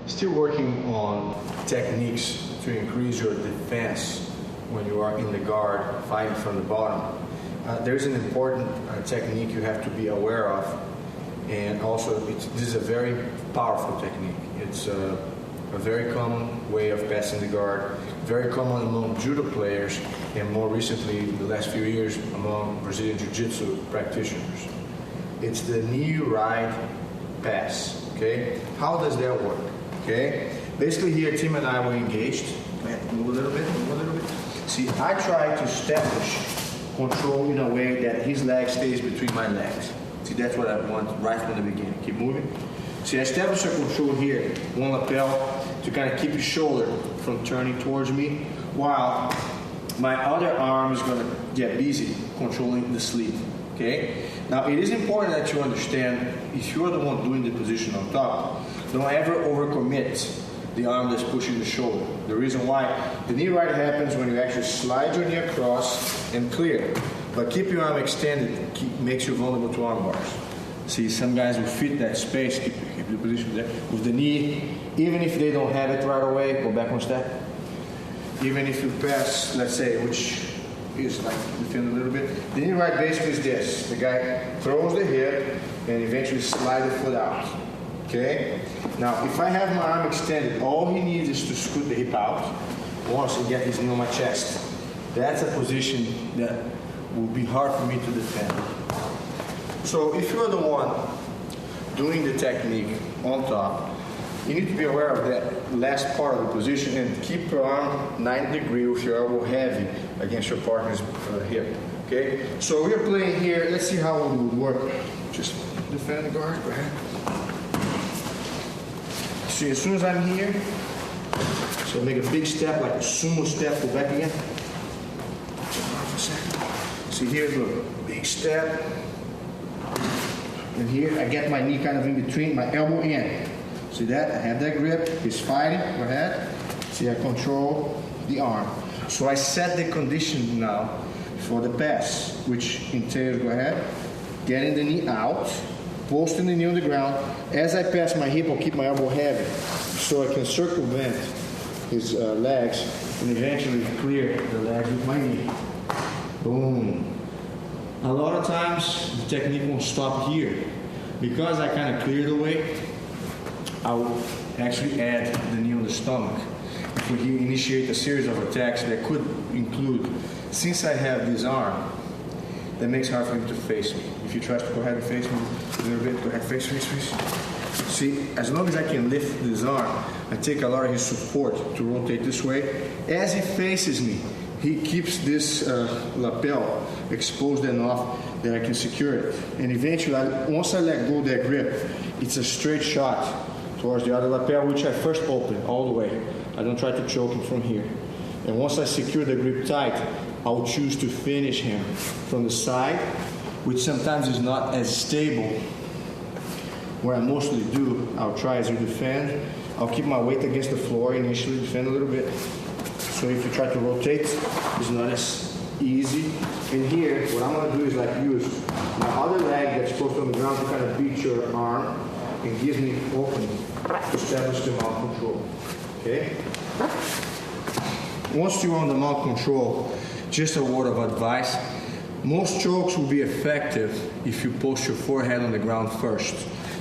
Still working on techniques to increase your defense when you are in the guard fighting from the bottom. There's an important technique you have to be aware of, and also this is a very powerful technique. It's a very common way of passing the guard, very common among judo players, and more recently, in the last few years, among Brazilian Jiu-Jitsu practitioners. It's the knee ride pass. Okay, how does that work? Okay, basically here Tim and I were engaged. Go ahead, move a little bit, move a little bit. See, I try to establish control in a way that his leg stays between my legs. See, that's what I want right from the beginning. Keep moving. See, I establish a control here, one lapel, to kind of keep his shoulder from turning towards me, while my other arm is going to get busy controlling the sleeve. Okay? Now, it is important that you understand, if you're the one doing the position on top, don't ever overcommit the arm that's pushing the shoulder. The reason why the knee ride happens when you actually slide your knee across and clear. But keep your arm extended, makes you vulnerable to arm bars. See, some guys will fit that space, keep the position there. With the knee, even if they don't have it right away, go back one step. Even if you pass, let's say, which is like within a little bit, the knee ride basically is this. The guy throws the hip and eventually slides the foot out. Okay? Now, if I have my arm extended, all he needs is to scoot the hip out once and get his knee on my chest. That's a position that will be hard for me to defend. So if you're the one doing the technique on top, you need to be aware of that last part of the position and keep your arm 90 degrees with your elbow heavy against your partner's hip. Okay? So we're playing here. Let's see how it would work. Just defend the guard. Go ahead. See, as soon as I'm here, so make a big step, like a sumo step, go back again. See, here's a big step. And here, I get my knee kind of in between, my elbow in. See that? I have that grip. He's fighting. Go ahead. See, I control the arm. So I set the condition now for the pass, which entails, go ahead, getting the knee out, posting the knee on the ground. As I pass my hip, I'll keep my elbow heavy so I can circumvent his legs and eventually clear the legs with my knee. Boom. A lot of times the technique won't stop here. Because I kind of clear the way, I will actually add the knee on the stomach. If we initiate a series of attacks that could include, since I have this arm, that makes it hard for him to face me. If you try to go ahead and face me a little bit, go ahead, face. See, as long as I can lift this arm, I take a lot of his support to rotate this way. As he faces me, he keeps this lapel exposed enough that I can secure it. And eventually, once I let go of that grip, it's a straight shot towards the other lapel, which I first open all the way. I don't try to choke him from here. And once I secure the grip tight, I'll choose to finish him from the side, which sometimes is not as stable. What I mostly do, I'll try as you defend. I'll keep my weight against the floor initially, defend a little bit. So if you try to rotate, it's not as easy. And here, what I'm going to do is like use my other leg that's posted on the ground to kind of beat your arm and gives me opening to establish the mount control. Okay? Once you're on the mount control, just a word of advice. Most chokes will be effective if you post your forehead on the ground first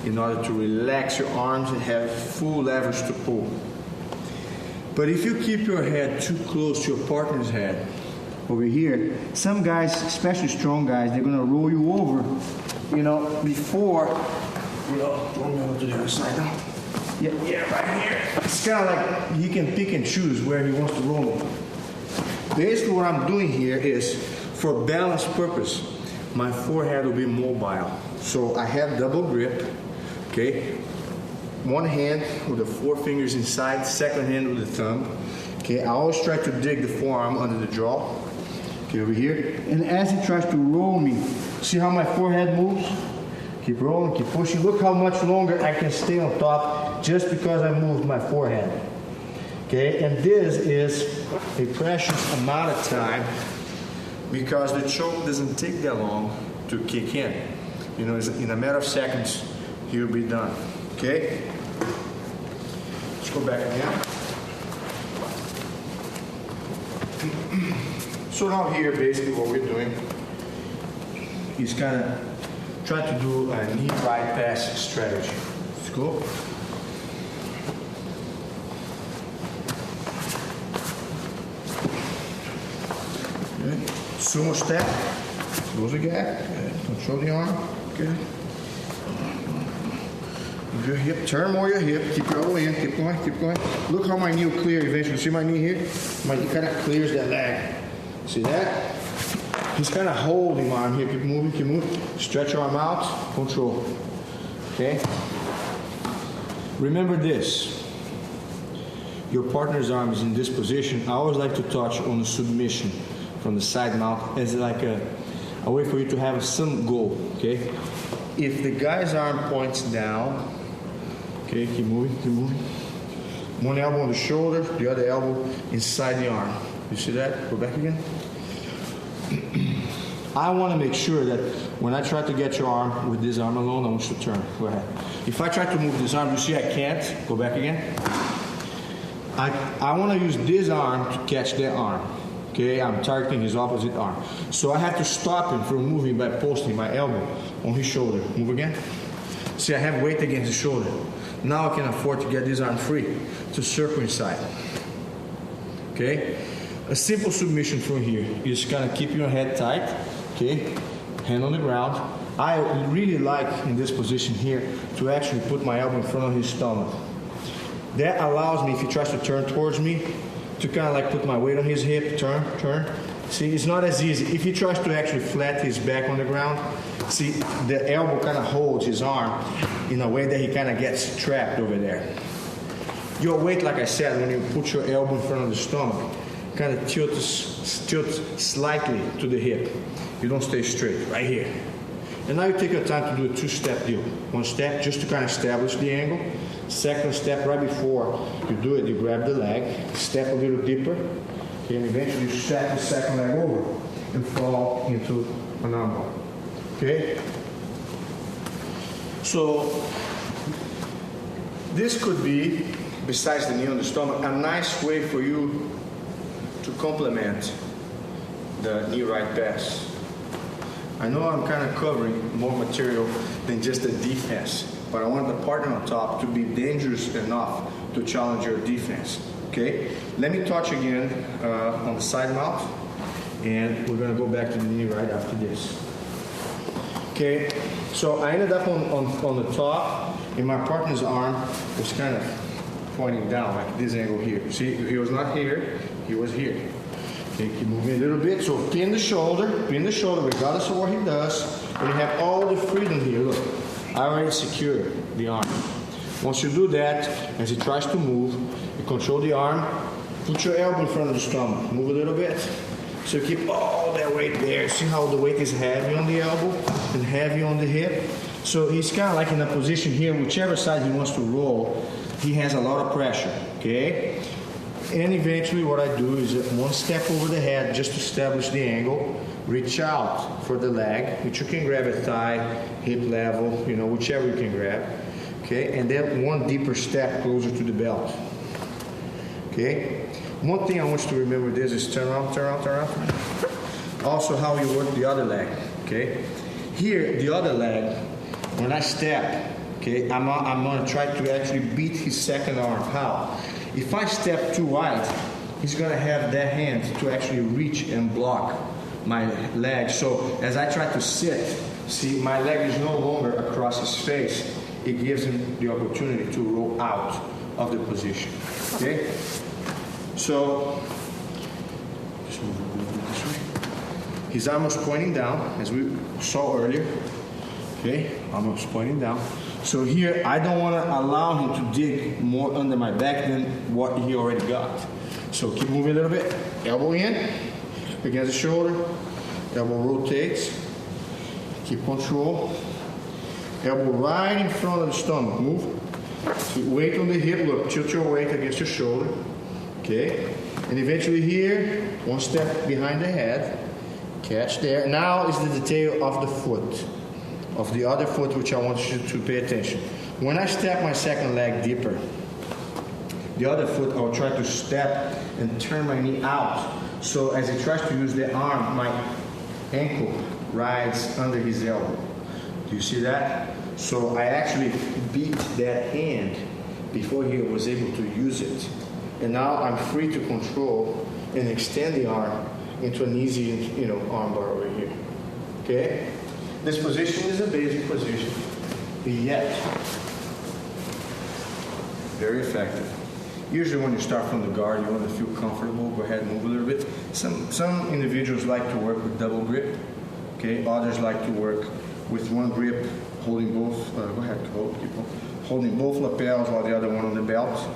in order to relax your arms and have full leverage to pull. But if you keep your head too close to your partner's head, over here, some guys, especially strong guys, they're going to roll you over, before, don't know what to do this side now. Yeah, right here. It's kind of like he can pick and choose where he wants to roll me. Basically what I'm doing here is, for balance purpose, my forehead will be mobile. So I have double grip, okay? One hand with the four fingers inside, second hand with the thumb. Okay, I always try to dig the forearm under the jaw. Okay, over here. And as he tries to roll me, see how my forehead moves? Keep rolling, keep pushing. Look how much longer I can stay on top just because I moved my forehead. Okay, and this is a precious amount of time because the choke doesn't take that long to kick in. In a matter of seconds, he'll be done. Okay? Go back again. So now here, basically what we're doing is kind of trying to do a knee right pass strategy. Let's go. Okay. Sumo step. Close the gap. Okay. Control the arm. Okay. Move your hip. Turn more your hip. Keep your elbow in. Keep going. Keep going. Look how my knee will clear eventually. See my knee here? My knee kind of clears that leg. See that? He's kind of holding my arm here. Keep moving. Keep moving. Stretch your arm out. Control. Okay? Remember this. Your partner's arm is in this position. I always like to touch on the submission from the side mount as like a way for you to have some goal, okay? If the guy's arm points down, okay, keep moving, keep moving. One elbow on the shoulder, the other elbow inside the arm. You see that? Go back again. I want to make sure that when I try to get your arm with this arm alone, I want you to turn. Go ahead. If I try to move this arm, you see I can't. Go back again. I want to use this arm to catch that arm. Okay, I'm targeting his opposite arm. So I have to stop him from moving by posting my elbow on his shoulder. Move again. See, I have weight against the shoulder. Now I can afford to get this arm free to circle inside. Okay, a simple submission from here. You just kind of keep your head tight. Okay, hand on the ground. I really like in this position here to actually put my elbow in front of his stomach. That allows me, if he tries to turn towards me, to kind of like put my weight on his hip, turn. See, it's not as easy. If he tries to actually flat his back on the ground, see, the elbow kind of holds his arm in a way that he kind of gets trapped over there. Your weight, like I said, when you put your elbow in front of the stomach, kind of tilts slightly to the hip. You don't stay straight, right here. And now you take your time to do a two-step deal. One step just to kind of establish the angle. Second step, right before you do it, you grab the leg, step a little deeper, okay, and eventually you step the second leg over and fall into an armbar. Okay? So this could be, besides the knee on the stomach, a nice way for you to complement the knee right pass. I know I'm kind of covering more material than just the defense, but I want the partner on top to be dangerous enough to challenge your defense. Okay? Let me touch again on the side mount, and we're going to go back to the knee right after this. Okay? So I ended up on the top, and my partner's arm was kind of pointing down, like this angle here. See, he was not here, he was here. Okay, keep moving a little bit. So pin the shoulder, regardless of what he does. And you have all the freedom here. Look, I already secured the arm. Once you do that, as he tries to move, you control the arm, put your elbow in front of the stomach, move a little bit. So you keep all that weight there. See how the weight is heavy on the elbow and heavy on the hip? So he's kind of like in a position here, whichever side he wants to roll, he has a lot of pressure, okay? And eventually what I do is one step over the head just to establish the angle, reach out for the leg, which you can grab at thigh, hip level, you know, whichever you can grab, okay? And then one deeper step closer to the belt, okay? One thing I want you to remember this is turn around. Also how you work the other leg, okay? Here, the other leg, when I step, okay, I'm gonna try to actually beat his second arm. How? If I step too wide, he's gonna have that hand to actually reach and block my leg. So as I try to sit, see, my leg is no longer across his face. It gives him the opportunity to roll out of the position, okay? So, just move a little bit this way. His arm was pointing down, as we saw earlier, okay? Arm was pointing down. So here, I don't want to allow him to dig more under my back than what he already got. So keep moving a little bit. Elbow in, against the shoulder. Elbow rotates. Keep control. Elbow right in front of the stomach. Move. So weight on the hip. Look, tilt your weight against your shoulder. Okay. And eventually here, one step behind the head. Catch there. Now is the detail of the foot. Of the other foot, which I want you to pay attention. When I step my second leg deeper, The other foot, I'll try to step and turn my knee out. So as he tries to use the arm, my ankle rides under his elbow. Do you see that? So I actually beat that hand before he was able to use it. And now I'm free to control and extend the arm into an easy, arm bar over here. Okay? This position is a basic position, yet very effective. Usually when you start from the guard, you want to feel comfortable. Go ahead and move a little bit. Some individuals like to work with double grip. Okay? Others like to work with one grip, holding both. Go ahead, holding both lapels while the other one on the belt.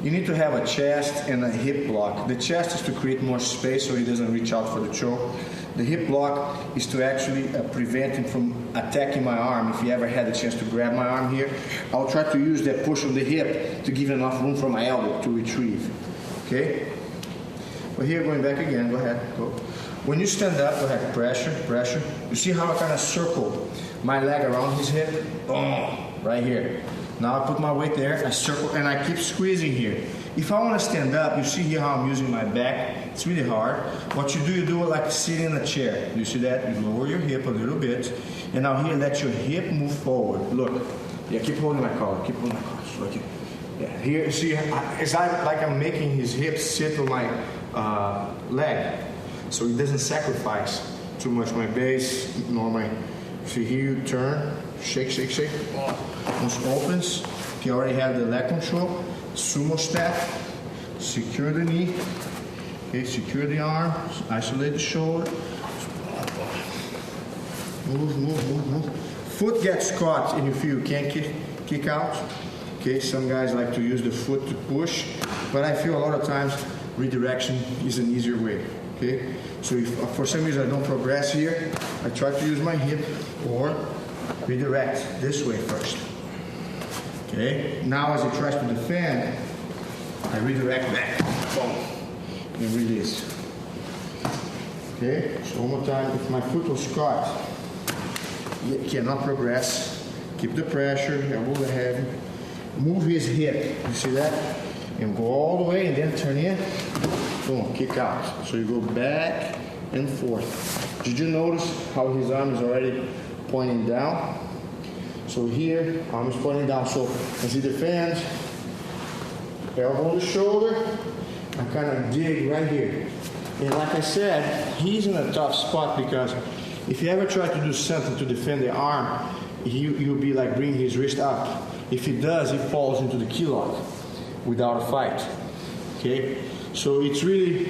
You need to have a chest and a hip block. The chest is to create more space so he doesn't reach out for the choke. The hip block is to actually prevent him from attacking my arm. If he ever had a chance to grab my arm here, I'll try to use that push of the hip to give enough room for my elbow to retrieve. Okay? But here, going back again, go ahead. Go. When you stand up, go ahead, pressure, pressure. You see how I kind of circle my leg around his hip? Boom, right here. Now I put my weight there, I circle, and I keep squeezing here. If I want to stand up, you see here how I'm using my back. It's really hard. What you do it like sitting in a chair. You see that? You lower your hip a little bit, and now here, let your hip move forward. Look. Yeah, keep holding my collar. Keep holding my collar. Look. Yeah, here, see, it's like I'm making his hips sit on my leg, so it doesn't sacrifice too much my base nor my. See here, you turn, shake, shake, shake. Once opens, you already have the leg control. Sumo step, secure the knee. Okay, secure the arm, isolate the shoulder. Move, move, move, move. Foot gets caught and you feel you can't kick out. Okay, some guys like to use the foot to push, but I feel a lot of times redirection is an easier way. Okay, so if for some reason I don't progress here, I try to use my hip or redirect this way first. Okay, now as he tries to defend, I redirect back. Boom. And release. Okay, so one more time. If my foot was caught, you cannot progress. Keep the pressure, elbow heavy. Move his hip. You see that? And go all the way and then turn in. Boom, kick out. So you go back and forth. Did you notice how his arm is already pointing down? So here, arm is pointing down. So as he defends, elbow on the shoulder, I kind of dig right here. And like I said, he's in a tough spot because if you ever try to do something to defend the arm, you'll be like bringing his wrist up. If he does, he falls into the key lock without a fight. Okay? So it's really,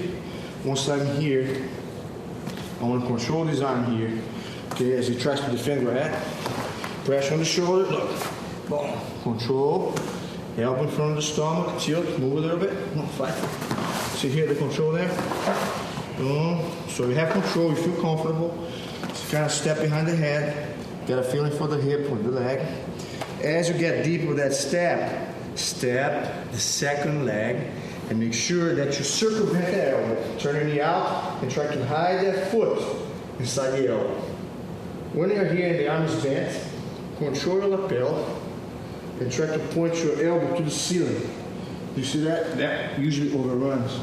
once I'm here, I want to control his arm here. Okay, as he tries to defend, go ahead. Pressure on the shoulder, look. Boom. Control. Elbow in front of the stomach, tilt, move a little bit. No, fight. See here the control there? Boom. So you have control, you feel comfortable. So kind of step behind the head. Get a feeling for the hip or the leg. As you get deep with that step the second leg and make sure that you circumvent the elbow. Turn your knee out and try to hide that foot inside the elbow. When you're here and the arm is bent, control your lapel and try to point your elbow to the ceiling. You see that? That usually overruns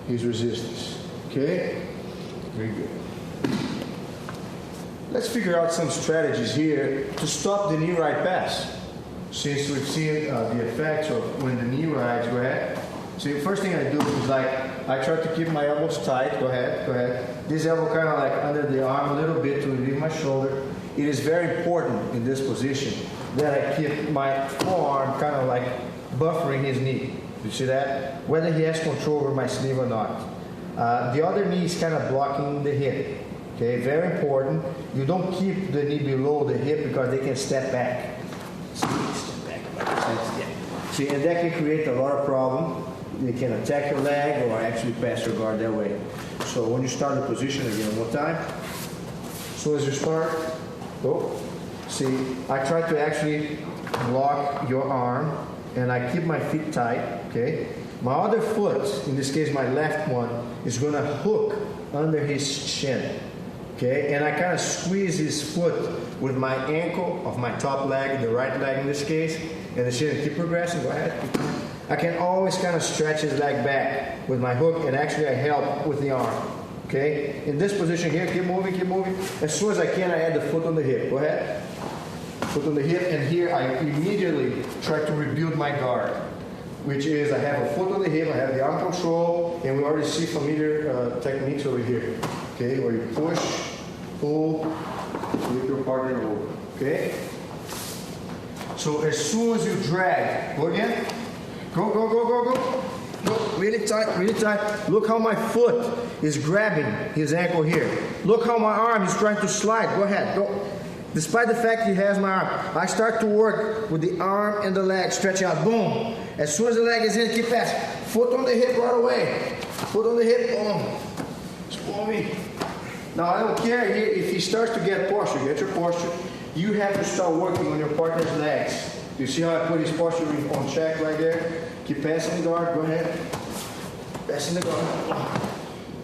his resistance. Okay? Very good. Let's figure out some strategies here to stop the knee right pass. Since we've seen the effects of when the knee rides, go ahead. So the first thing I do is I try to keep my elbows tight. Go ahead. This elbow kind of like under the arm a little bit to relieve my shoulder. It is very important in this position that I keep my forearm kind of like buffering his knee. You see that? Whether he has control over my sleeve or not. The other knee is kind of blocking the hip. Okay, very important. You don't keep the knee below the hip because they can step back. Step back. Yeah. See, and that can create a lot of problem. They can attack your leg or actually pass your guard that way. So when you start the position again, one more time. So as you start, go. See, I try to actually block your arm and I keep my feet tight, okay? My other foot, in this case my left one, is gonna hook under his shin, okay? And I kind of squeeze his foot with my ankle of my top leg, the right leg in this case, and the shin. Keep progressing, go ahead. I can always kind of stretch his leg back with my hook, and actually I help with the arm. Okay? In this position here, keep moving, keep moving. As soon as I can, I add the foot on the hip. Go ahead. Foot on the hip, and here I immediately try to rebuild my guard, which is I have a foot on the hip, I have the arm control, and we already see familiar techniques over here. Okay? Where you push, pull, flip your partner over. Okay? So as soon as you drag, go again. Go, go, go, go, go. Go, really tight, really tight. Look how my foot is grabbing his ankle here. Look how my arm is trying to slide. Go ahead, go. Despite the fact he has my arm, I start to work with the arm and the leg, stretching out, boom. As soon as the leg is in, keep fast. Foot on the hip right away. Foot on the hip, boom. Spool me. Now I don't care if he starts to get posture, get your posture. You have to start working on your partner's legs. You see how I put his posture on check right there? Keep passing the guard, go ahead. Passing the guard.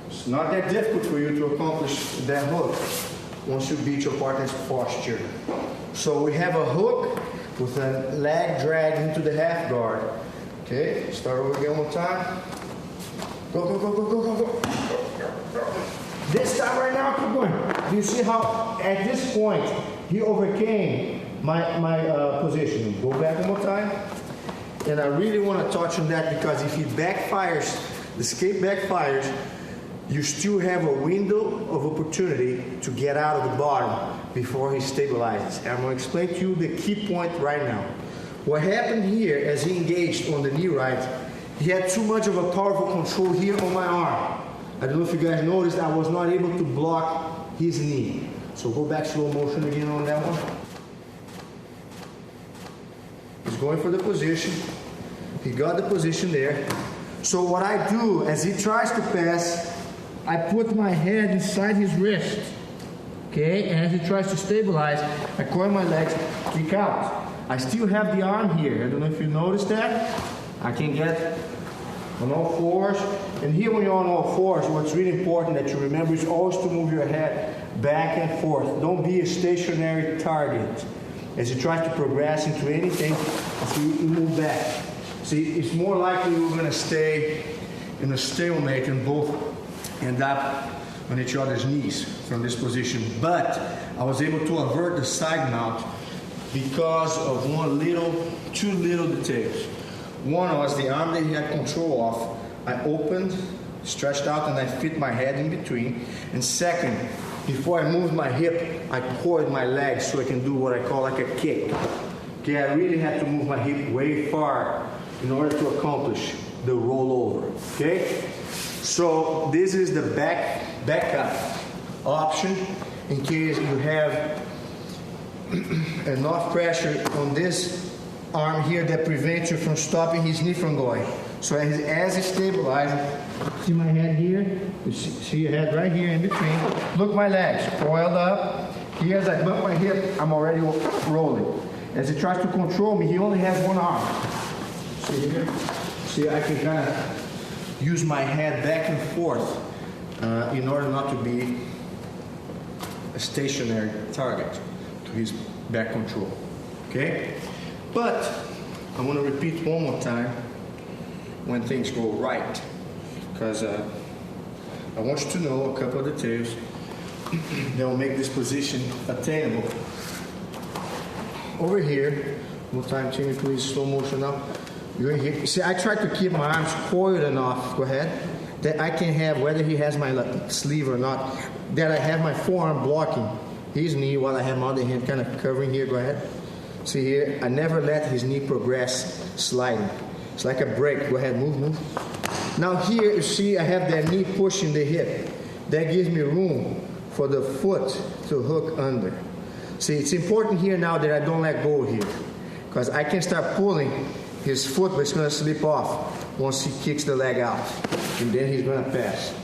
It's not that difficult for you to accomplish that hook once you beat your partner's posture. So we have a hook with a leg drag into the half guard. Okay, start over again one more time. Go, go, go, go, go, go, go. This time right now, keep going. Do you see how at this point he overcame my position? Go back one more time. And I really want to touch on that because if he backfires, the escape backfires, you still have a window of opportunity to get out of the bottom before he stabilizes. And I'm going to explain to you the key point right now. What happened here as he engaged on the knee right, he had too much of a powerful control here on my arm. I don't know if you guys noticed, I was not able to block his knee. So go back slow motion again on that one. He's going for the position. He got the position there. So what I do, as he tries to pass, I put my head inside his wrist. Okay, and as he tries to stabilize, I coil my legs, kick out. I still have the arm here. I don't know if you noticed that. I can get on all fours. And here when you're on all fours, what's really important that you remember is always to move your head back and forth. Don't be a stationary target. As you try to progress into anything, so you move back. See, it's more likely we're going to stay in a stalemate and both end up on each other's knees from this position. But I was able to avert the side mount because of two little details. One was the arm that he had control of. I opened, stretched out, and I fit my head in between. And second, before I moved my hip, I coiled my legs so I can do what I call like a kick. Okay, I really had to move my hip way far in order to accomplish the rollover. Okay, so this is the backup option in case you have enough pressure on this arm here that prevents you from stopping his knee from going. So as he stabilizes, see my head here? You see your head right here in between. Look, my legs coiled up. Here as I bump my hip, I'm already rolling. As he tries to control me, he only has one arm. See here? See, I can kind of use my head back and forth in order not to be a stationary target to his back control. Okay? But I want to repeat one more time when things go right, because I want you to know a couple of details that will make this position attainable. Over here, one time, Timmy, please, slow motion now. You're here. See, I try to keep my arms coiled enough, go ahead, that I can have, whether he has my sleeve or not, that I have my forearm blocking his knee while I have my other hand kind of covering here, go ahead. See here, I never let his knee progress sliding. It's like a break. Go ahead, move. Now here, you see I have that knee pushing the hip. That gives me room for the foot to hook under. See, it's important here now that I don't let go here, because I can start pulling his foot, but it's going to slip off once he kicks the leg out, and then he's going to pass.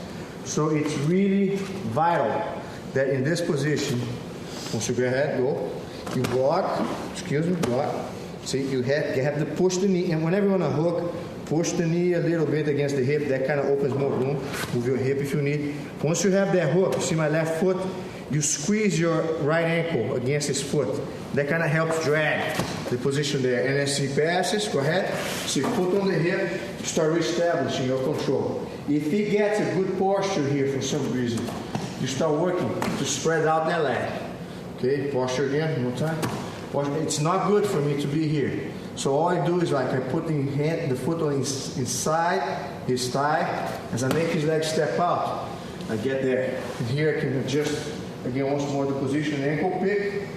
So it's really vital that in this position, once you go ahead, go, you block, block. See, you have to push the knee, and whenever you want to hook, push the knee a little bit against the hip. That kind of opens more room. Move your hip if you need. Once you have that hook, you see my left foot, you squeeze your right ankle against his foot. That kind of helps drag. the position there. And as he passes, go ahead. So you put on the hip, start reestablishing your control. If he gets a good posture here for some reason, you start working to spread out that leg. Okay, posture again, one more time. Posture. It's not good for me to be here. So all I do is like I put the foot on inside his thigh. As I make his leg step out, I get there. And here I can adjust again once more the position, ankle pick.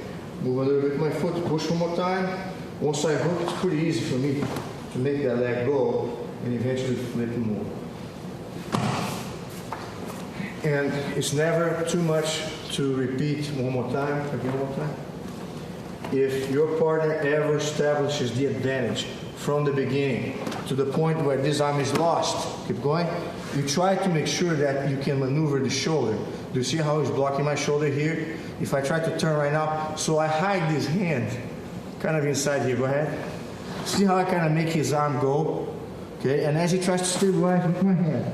Move a little bit my foot, push one more time. Once I hook, it's pretty easy for me to make that leg go and eventually flip and move. And it's never too much to repeat one more time, again one more time. If your partner ever establishes the advantage from the beginning to the point where this arm is lost, keep going, you try to make sure that you can maneuver the shoulder. Do you see how he's blocking my shoulder here? If I try to turn right now, so I hide this hand kind of inside here, go ahead. See how I kind of make his arm go? Okay, and as he tries to stabilize with my hand,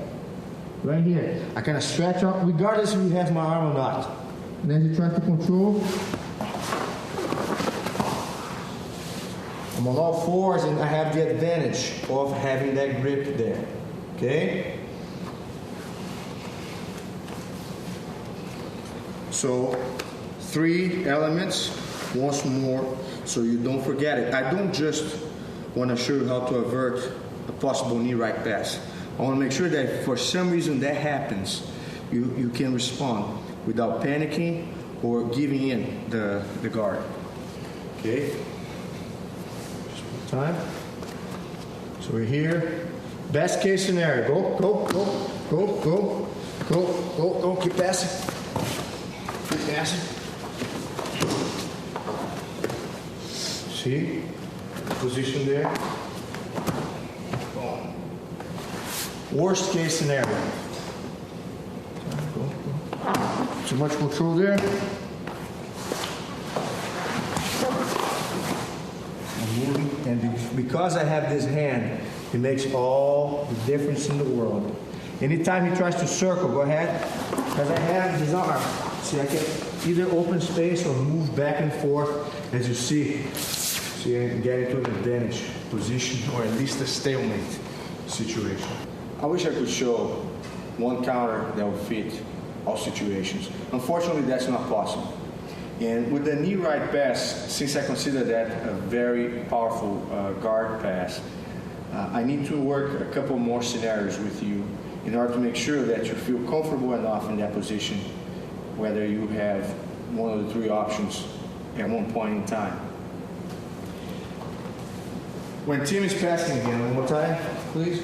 right here, I kind of stretch out regardless if he has my arm or not. And as he tries to control, I'm on all fours and I have the advantage of having that grip there. Okay? So, 3 elements, once more, so you don't forget it. I don't just want to show you how to avert a possible knee right pass. I want to make sure that if for some reason that happens, you can respond without panicking or giving in the guard. Okay? Just one time. So we're here. Best case scenario. Go, go, go, go, go, go, go, go. Keep passing. Keep passing. See? Position there. Boom. Worst case scenario. Go, go. Too much control there. I'm moving, and because I have this hand, it makes all the difference in the world. Anytime he tries to circle, go ahead. Because I have his arm. See, I can either open space or move back and forth, as you see. See, I can get into an advantage position, or at least a stalemate situation. I wish I could show one counter that would fit all situations. Unfortunately, that's not possible. And with the knee right pass, since I consider that a very powerful guard pass, I need to work a couple more scenarios with you in order to make sure that you feel comfortable enough in that position, whether you have one of the 3 options at one point in time. When Tim is passing again, one more time, please.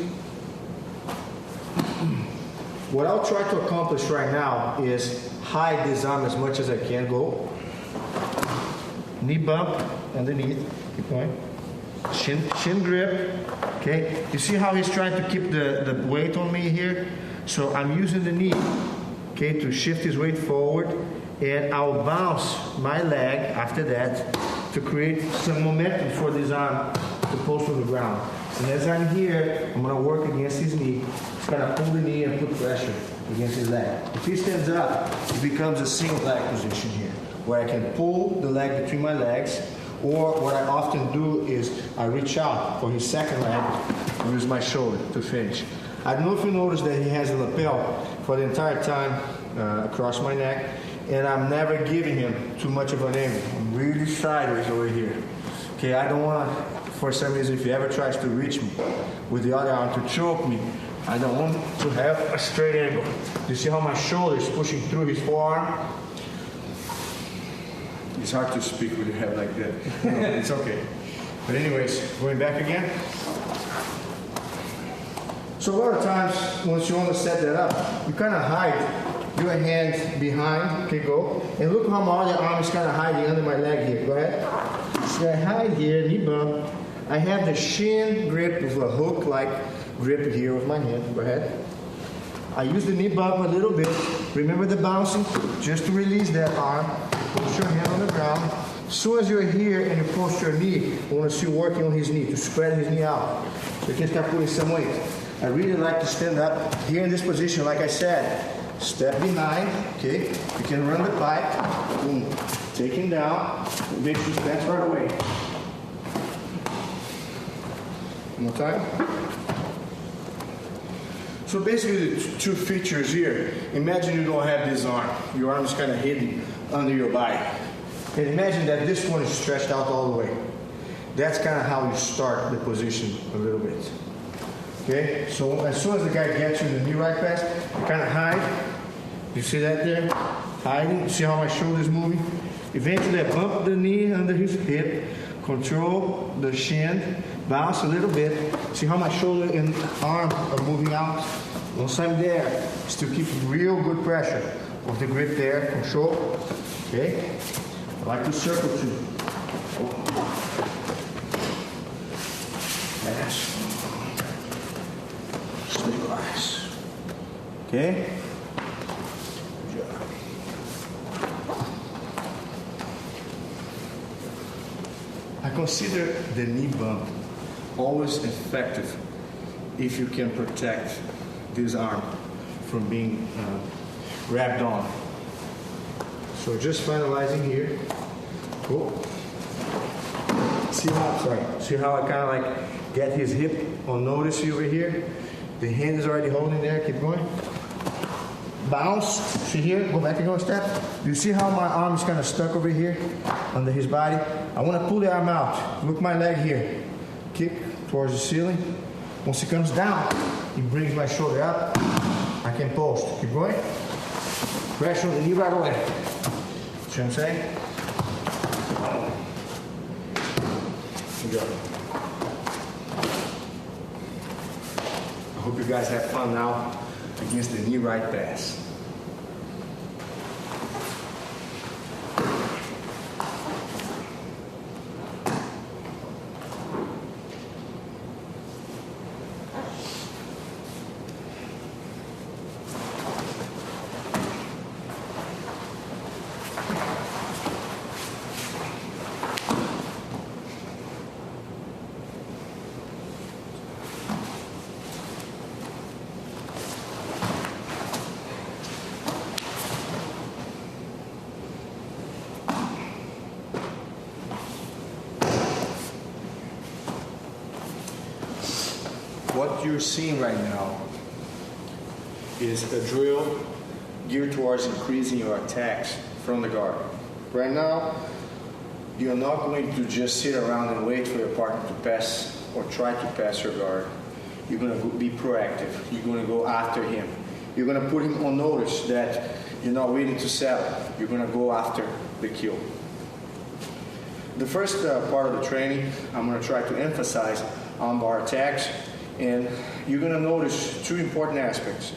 What I'll try to accomplish right now is hide this arm as much as I can. Go. Knee bump underneath. Keep going. Shin grip. Okay. You see how he's trying to keep the weight on me here? So I'm using the knee, okay, to shift his weight forward, and I'll bounce my leg after that to create some momentum for this arm to post on the ground. And as I'm here, I'm going to work against his knee. Just kind of pull the knee and put pressure against his leg. If he stands up, it becomes a single leg position here, where I can pull the leg between my legs, or what I often do is I reach out for his second leg and use my shoulder to finish. I don't know if you noticed that he has a lapel for the entire time across my neck, and I'm never giving him too much of an angle. I'm really sideways over here. Okay, I don't want, for some reason, if he ever tries to reach me with the other arm to choke me, I don't want to have a straight angle. You see how my shoulder is pushing through his forearm? It's hard to speak with your head like that. No, it's okay. But anyways, going back again. So a lot of times, once you want to set that up, you kind of hide your hand behind. Okay, go. And look how my other arm is kind of hiding under my leg here. Go ahead. So I hide here, knee bump. I have the shin grip with a hook-like grip here with my hand. Go ahead. I use the knee bump a little bit. Remember the bouncing? Just to release that arm. Push your hand on the ground. As soon as you're here and you post your knee, I want to see you working on his knee to spread his knee out. So you can start putting some weight. I really like to stand up here in this position, like I said. Step behind, okay? You can run the pipe. Boom. Take him down. Make sure he stands right away. One more time. So basically the two features here, imagine you don't have this arm. Your arm is kind of hidden under your body. And imagine that this one is stretched out all the way. That's kind of how you start the position a little bit. Okay, so as soon as the guy gets you in the knee right pass, you kind of hide. You see that there? Hiding. See how my shoulder is moving? Eventually I bump the knee under his hip, control the shin, bounce a little bit. See how my shoulder and arm are moving out? Once I'm there, still keep real good pressure of the grip there, control. Okay? I like to circle too. Pass. Stabilize. Okay? Good job. I consider the knee bump always effective if you can protect this arm from being grabbed on. So just finalizing here. Cool. See how I kind of like get his hip on notice over here? The hand is already holding there. Keep going. Bounce. See here? Go back and go a step. You see how my arm is kind of stuck over here under his body? I want to pull the arm out. Look my leg here. Kick towards the ceiling. Once he comes down, he brings my shoulder up. I can post. Keep going. Pressure on the knee right away. See what I'm saying? Good job. I hope you guys have fun now against the knee right pass. What you're seeing right now is a drill geared towards increasing your attacks from the guard. Right now, you're not going to just sit around and wait for your partner to pass or try to pass your guard. You're going to be proactive. You're going to go after him. You're going to put him on notice that you're not waiting to settle. You're going to go after the kill. The first part of the training, I'm going to try to emphasize armbar attacks. And you're going to notice two important aspects.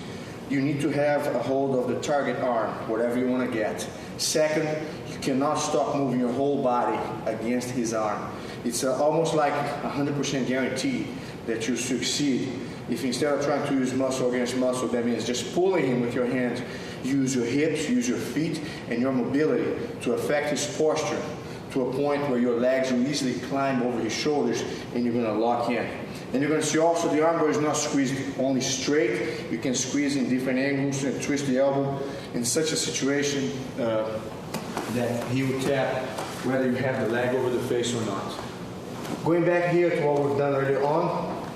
You need to have a hold of the target arm, whatever you want to get. Second, you cannot stop moving your whole body against his arm. It's almost like 100% guarantee that you succeed. If instead of trying to use muscle against muscle, that means just pulling him with your hands, use your hips, use your feet, and your mobility to affect his posture to a point where your legs will easily climb over his shoulders and you're going to lock in. And you're going to see also the armbar is not squeezed only straight. You can squeeze in different angles and twist the elbow in such a situation that he will tap whether you have the leg over the face or not. Going back here to what we've done earlier on.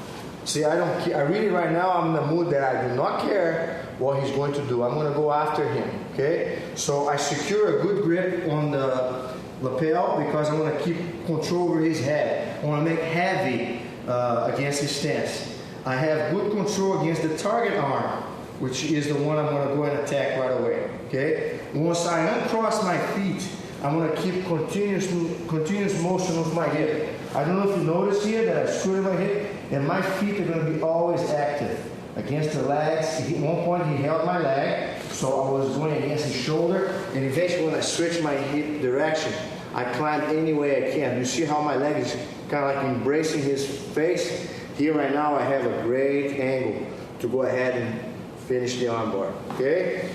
See, I don't care. I really right now I'm in the mood that I do not care what he's going to do. I'm going to go after him. Okay? So I secure a good grip on the lapel because I want to keep control over his head. I want to make heavy against his stance. I have good control against the target arm, which is the one I'm going to go and attack right away. Okay? Once I uncross my feet, I'm going to keep continuous motion with my hip. I don't know if you notice here that I screwed my hip, and my feet are going to be always active against the legs. At one point he held my leg, so I was going against his shoulder, and eventually when I switch my hip direction, I climb any way I can. You see how my leg is kind of like embracing his face? Here right now I have a great angle to go ahead and finish the armbar, okay?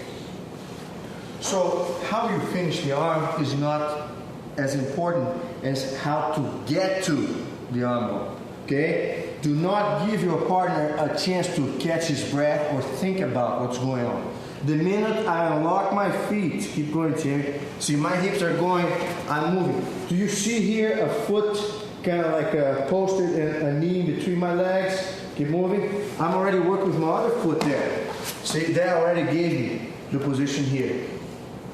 So how you finish the arm is not as important as how to get to the armbar, okay? Do not give your partner a chance to catch his breath or think about what's going on. The minute I unlock my feet, keep going, Timmy. See, my hips are going, I'm moving. Do you see here a foot kind of like posted and a knee in between my legs. Keep moving. I'm already working with my other foot there. See, that already gave me the position here.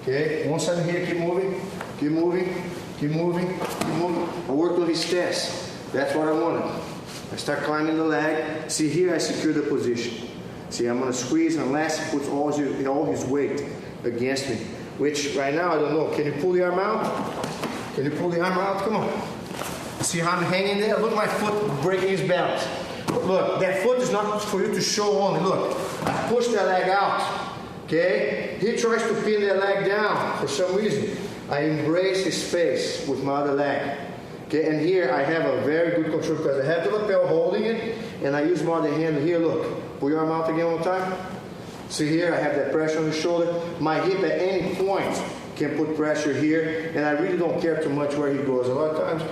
Okay, one side here, keep moving, keep moving, keep moving, keep moving. I worked on his stance. That's what I wanted. I start climbing the leg. See here, I secure the position. See, I'm gonna squeeze unless he puts all his weight against me. Which right now, I don't know. Can you pull the arm out? Can you pull the arm out? Come on. See how I'm hanging there? Look, my foot breaking his balance. Look, that foot is not for you to show only. Look, I push that leg out. Okay? He tries to pin that leg down for some reason. I embrace his space with my other leg. Okay, and here I have a very good control because I have the lapel holding it, and I use my other hand here. Look, pull your arm out again one time. See here, I have that pressure on the shoulder. My hip at any point can put pressure here, and I really don't care too much where he goes. A lot of times,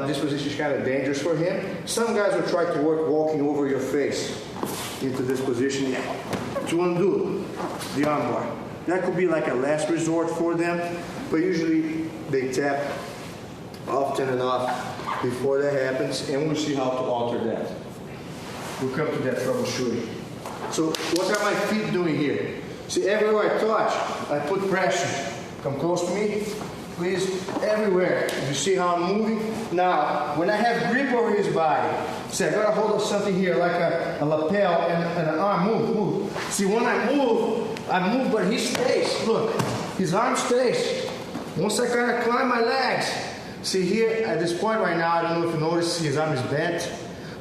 this position is kind of dangerous for him. Some guys will try to work walking over your face into this position. What you want to do? The armbar. That could be like a last resort for them, but usually they tap often enough before that happens, and we'll see how to alter that. We'll come to that troubleshooting. So what are my feet doing here? See, everywhere I touch, I put pressure. Come close to me, please. Everywhere. You see how I'm moving? Now, when I have grip over his body, see, I gotta hold up something here like a lapel and an arm. Move. See, when I move, but he stays. Look, his arm stays. Once I kind of climb my legs, see here, at this point right now, I don't know if you notice, his arm is bent.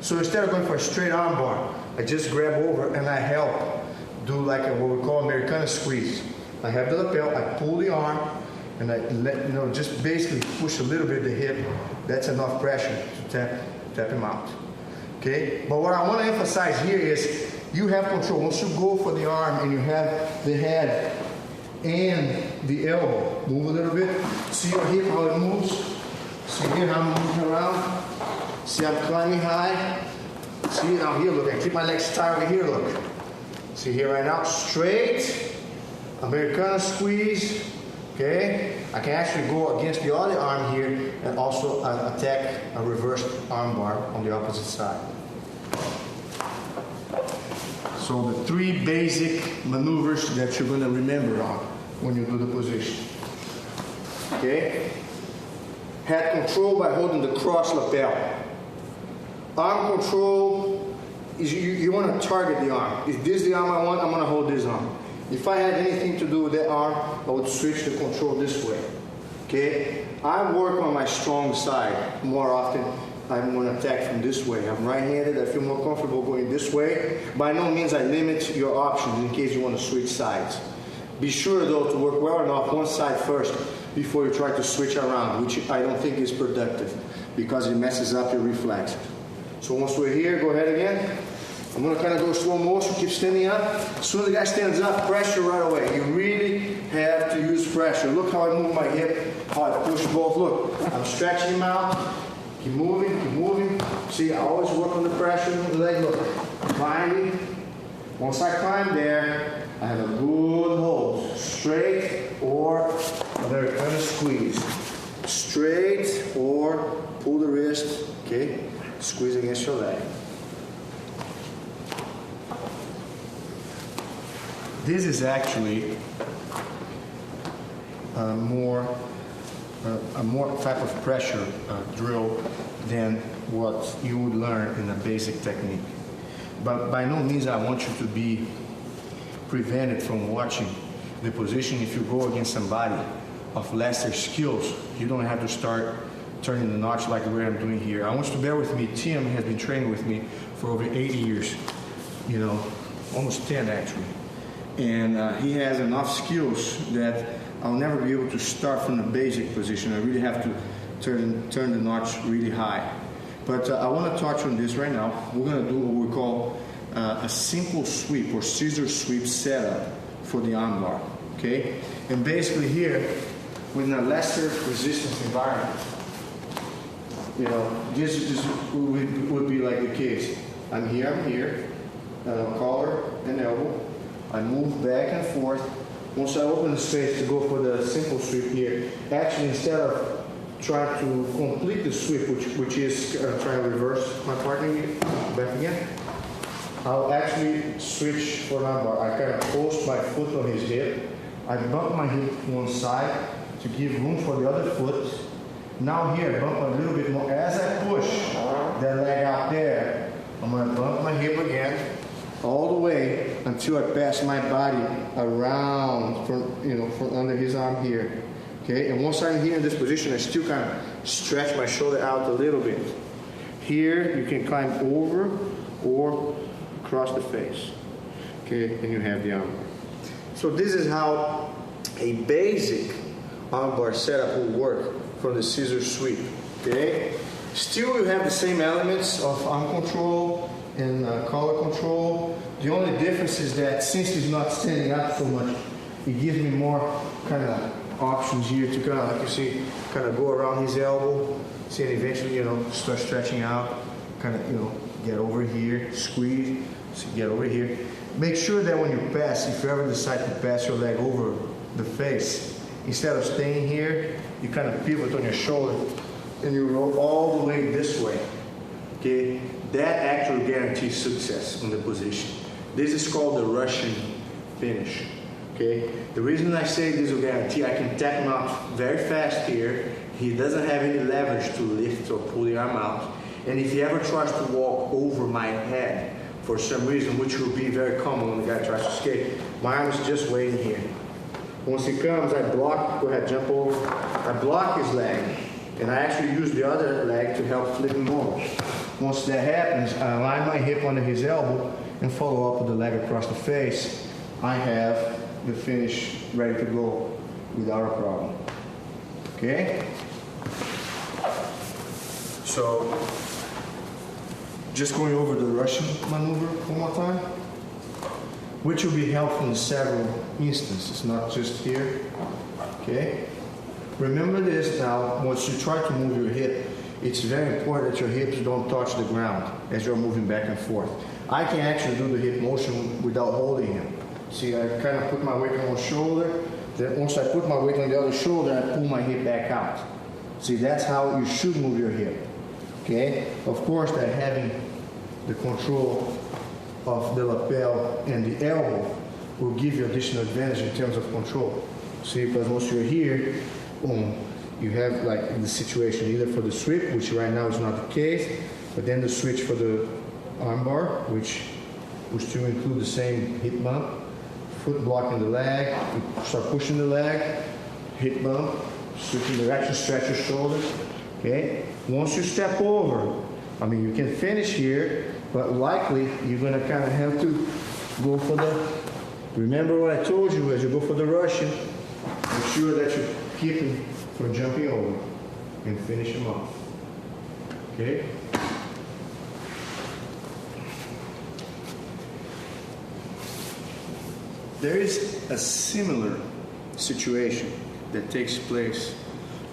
So instead of going for a straight arm bar, I just grab over and I help do like what we call Americana squeeze. I have the lapel, I pull the arm, and I let, just basically push a little bit the hip. That's enough pressure to tap him out. Okay? But what I want to emphasize here is you have control. Once you go for the arm and you have the head and the elbow, move a little bit. See your hip, how it moves. See here how I'm moving around. See, I'm climbing high. See, now here, look, I keep my legs tight over here, look. See here right now, straight, Americana squeeze, okay? I can actually go against the other arm here and also attack a reversed arm bar on the opposite side. So the three basic maneuvers that you're gonna remember on when you do the position, okay? Head control by holding the cross lapel. Arm control is you want to target the arm. If this is the arm I want, I'm going to hold this arm. If I had anything to do with that arm, I would switch the control this way. Okay? I work on my strong side more often. I'm going to attack from this way. I'm right-handed. I feel more comfortable going this way. By no means I limit your options in case you want to switch sides. Be sure, though, to work well enough one side first before you try to switch around, which I don't think is productive because it messes up your reflex. So once we're here, go ahead again. I'm going to kind of go slow motion, keep standing up. As soon as the guy stands up, pressure right away. You really have to use pressure. Look how I move my hip, how I push both. Look, I'm stretching him out. Keep moving, keep moving. See, I always work on the pressure of the leg. Look, climbing. Once I climb there, I have a good hold. Straight or Americana squeeze. Straight or pull the wrist, okay? Squeeze against your leg. This is actually a more type of pressure drill than what you would learn in a basic technique. But by no means I want you to be prevented from watching the position. If you go against somebody of lesser skills, you don't have to start turning the notch like the way I'm doing here. I want you to bear with me. Tim has been training with me for over 80 years, almost 10 actually. And he has enough skills that I'll never be able to start from the basic position. I really have to turn the notch really high. But I want to touch on this right now. We're going to do what we call a simple sweep or scissor sweep setup for the armbar, okay? And basically here, with a lesser resistance environment, this would be like the case. I'm here, collar and elbow. I move back and forth. Once I open the space to go for the simple sweep here, actually instead of try to complete the sweep, which is trying to reverse my partner back again. I'll actually switch for an armbar. I kind of post my foot on his hip. I bump my hip to one side to give room for the other foot. Now here, bump a little bit more. As I push that leg out there, I'm going to bump my hip again all the way until I pass my body around from under his arm here. Okay, and once I'm here in this position, I still kind of stretch my shoulder out a little bit. Here, you can climb over or across the face. Okay, and you have the armbar. So this is how a basic armbar setup will work from the scissor sweep. Okay, still you have the same elements of arm control and collar control. The only difference is that since he's not standing up so much, it gives me more kind of options here to kind of, like you see, kind of go around his elbow, see, and eventually, start stretching out, kind of, get over here, squeeze, so get over here. Make sure that when you pass, if you ever decide to pass your leg over the face, instead of staying here, you kind of pivot on your shoulder and you roll all the way this way. Okay, that actually guarantees success on the position. This is called the Russian finish. Okay, the reason I say this will guarantee, I can tap him out very fast here. He doesn't have any leverage to lift or pull the arm out. And if he ever tries to walk over my head for some reason, which will be very common when the guy tries to escape, my arm is just waiting here. Once he comes, I block, go ahead, jump over. I block his leg, and I actually use the other leg to help flip him over. Once that happens, I align my hip under his elbow and follow up with the leg across the face. I have the finish ready to go without a problem. Okay? So, just going over the Russian maneuver one more time, which will be helpful in several instances, not just here. Okay? Remember this now, once you try to move your hip, it's very important that your hips don't touch the ground as you're moving back and forth. I can actually do the hip motion without holding him. See, I kind of put my weight on one shoulder, then once I put my weight on the other shoulder, I pull my hip back out. See, that's how you should move your hip. Okay? Of course, that having the control of the lapel and the elbow will give you additional advantage in terms of control. See, because once you're here, you have like the situation either for the sweep, which right now is not the case, but then the switch for the armbar, which will still include the same hip bump, foot blocking the leg, you start pushing the leg, hip bump, switching direction, stretch your shoulders. Okay? Once you step over, you can finish here, but likely you're going to kind of have to go for the, remember what I told you, as you go for the Russian, make sure that you keep him from jumping over and finish him off. Okay? There is a similar situation that takes place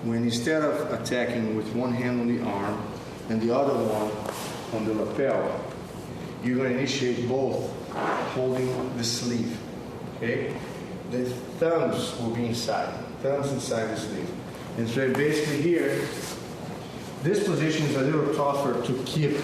when instead of attacking with one hand on the arm and the other one on the lapel, you're going to initiate both holding the sleeve. Okay? The thumbs will be inside. Thumbs inside the sleeve. And so basically here, this position is a little tougher to keep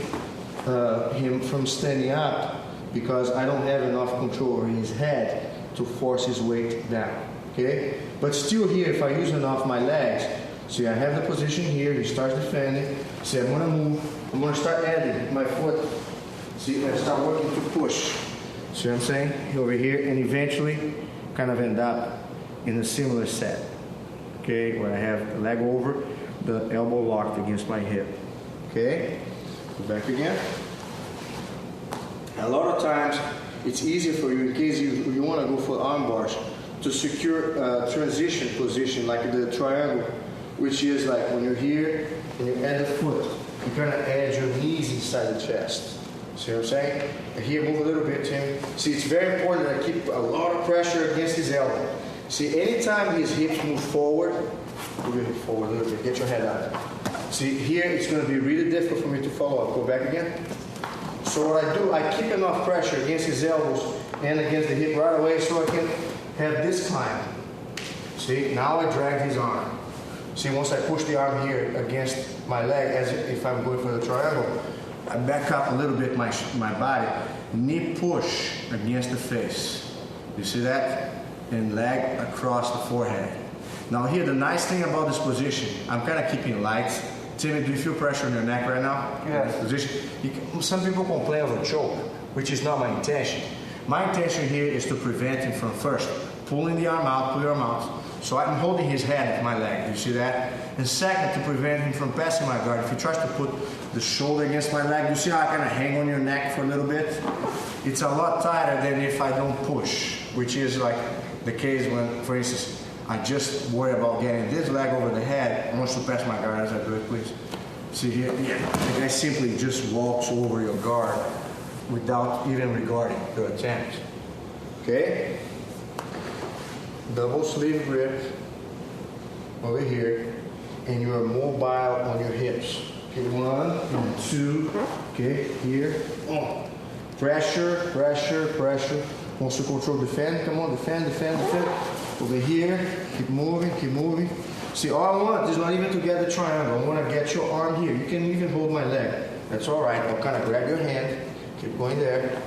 him from standing up because I don't have enough control over his head to force his weight down. Okay? But still here, if I use enough my legs, see, I have the position here, he starts defending. See, I'm going to move. I'm going to start adding my foot. See, I start working to push. See what I'm saying? Over here, and eventually kind of end up in a similar set. Okay, where I have the leg over, the elbow locked against my hip. Okay, go back again. A lot of times, it's easier for you in case you want to go for arm bars to secure a transition position like the triangle, which is like when you're here and you add the foot, you kind of add your knees inside the chest. See what I'm saying? And here, move a little bit, Tim. See, it's very important that I keep a lot of pressure against his elbow. See, anytime his hips move forward, move your hip forward a little bit. Get your head out. See, here it's going to be really difficult for me to follow up. Go back again. So what I do, I keep enough pressure against his elbows and against the hip right away so I can have this climb. See, now I drag his arm. See, once I push the arm here against my leg, as if I'm going for the triangle, I back up a little bit my body, knee push against the face. You see that? And leg across the forehead. Now here, the nice thing about this position, I'm kind of keeping light. Timmy, do you feel pressure on your neck right now? Yeah. Position. Some people complain of a choke, which is not my intention. My intention here is to prevent him from first pulling the arm out, pull your arm out. So I'm holding his head at my leg. You see that? And second, to prevent him from passing my guard. If he tries to put the shoulder against my leg, you see how I kind of hang on your neck for a little bit? It's a lot tighter than if I don't push, which is like the case when, for instance, I just worry about getting this leg over the head. I want you to pass my guard as I do it, please. See here? Yeah. The guy simply just walks over your guard without even regarding the attempt. Okay? Double sleeve grip over here, and you are mobile on your hips. Okay, 1 and 2. Okay, here. Pressure, pressure, pressure. Once you control, defend. Come on, defend, defend, defend. Over here, keep moving, keep moving. See, all I want is not even to get the triangle. I want to get your arm here. You can even hold my leg. That's all right. I'll kind of grab your hand. Keep going there.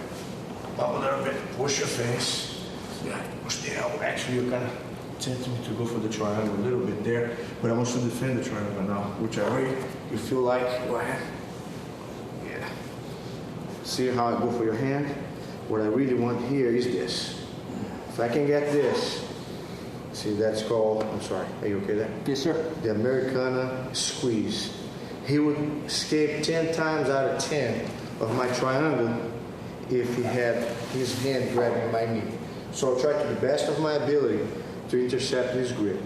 Up a little bit. Push your face. Yeah, push the elbow. Actually, you're kind of tempting me to go for the triangle a little bit there, but I want you to defend the triangle now. Whichever you feel like, go ahead. Yeah. See how I go for your hand? What I really want here is this. If I can get this, see, that's called, I'm sorry, are you okay there? Yes, sir. The Americana squeeze. He would escape 10 times out of 10 of my triangle if he had his hand grabbing my knee. So I'll try to the best of my ability to intercept his grip.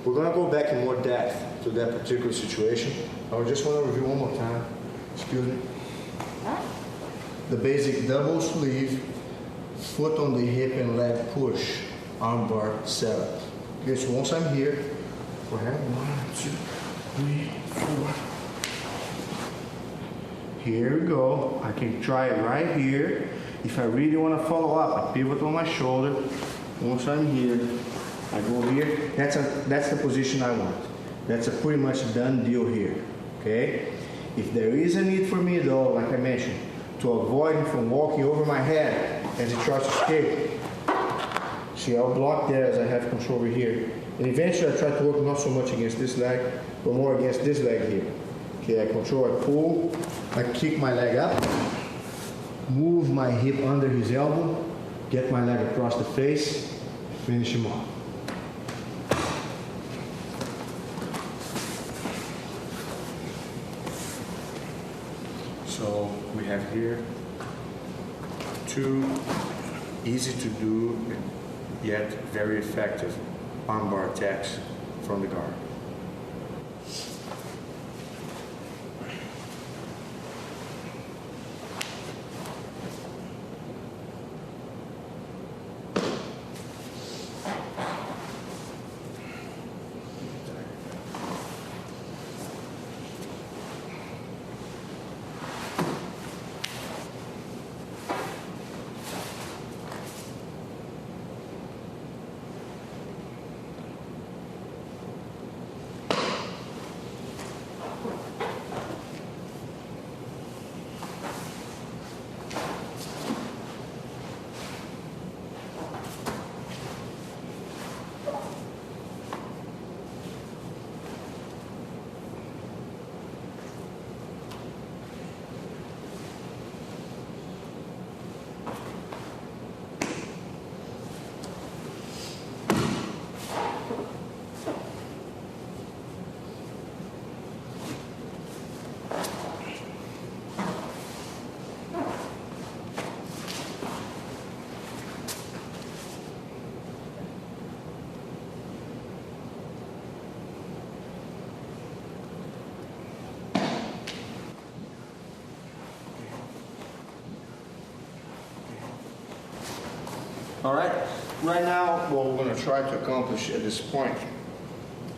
We're going to go back in more depth to that particular situation. I just want to review one more time. Excuse me. The basic double sleeve, foot on the hip and leg push, arm bar setup. Okay, so once I'm here, go ahead. 1, 2, 3, 4. Here we go. I can try it right here. If I really want to follow up, I pivot on my shoulder. Once I'm here, I go here. That's the position I want. That's a pretty much done deal here. Okay? If there is a need for me though, like I mentioned, to avoid him from walking over my head as he tries to escape, see, I'll block there as I have control over here. And eventually I try to work not so much against this leg, but more against this leg here. Okay, I control, I pull, I kick my leg up, move my hip under his elbow, get my leg across the face, finish him off. So we have here 2 easy to do yet very effective armbar attacks from the guard. All right, right now what we're going to try to accomplish at this point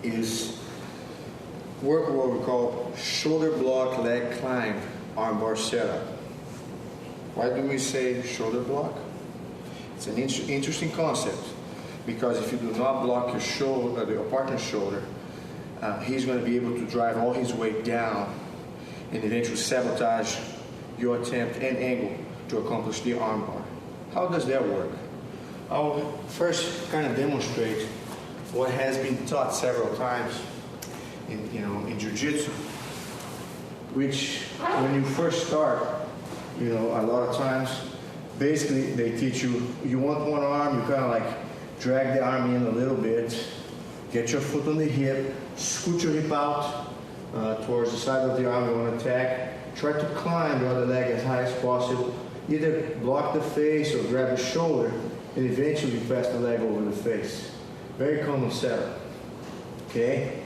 is work what we call shoulder block leg climb armbar setup. Why do we say shoulder block? It's an interesting concept because if you do not block your shoulder, your partner's shoulder, he's going to be able to drive all his weight down and eventually sabotage your attempt and angle to accomplish the armbar. How does that work? I'll first kind of demonstrate what has been taught several times in Jiu-Jitsu, which when you first start, a lot of times, basically they teach you want one arm, you kind of like drag the arm in a little bit, get your foot on the hip, scoot your hip out towards the side of the arm you want to attack, try to climb the other leg as high as possible, either block the face or grab the shoulder, and eventually pass the leg over the face. Very common setup, okay?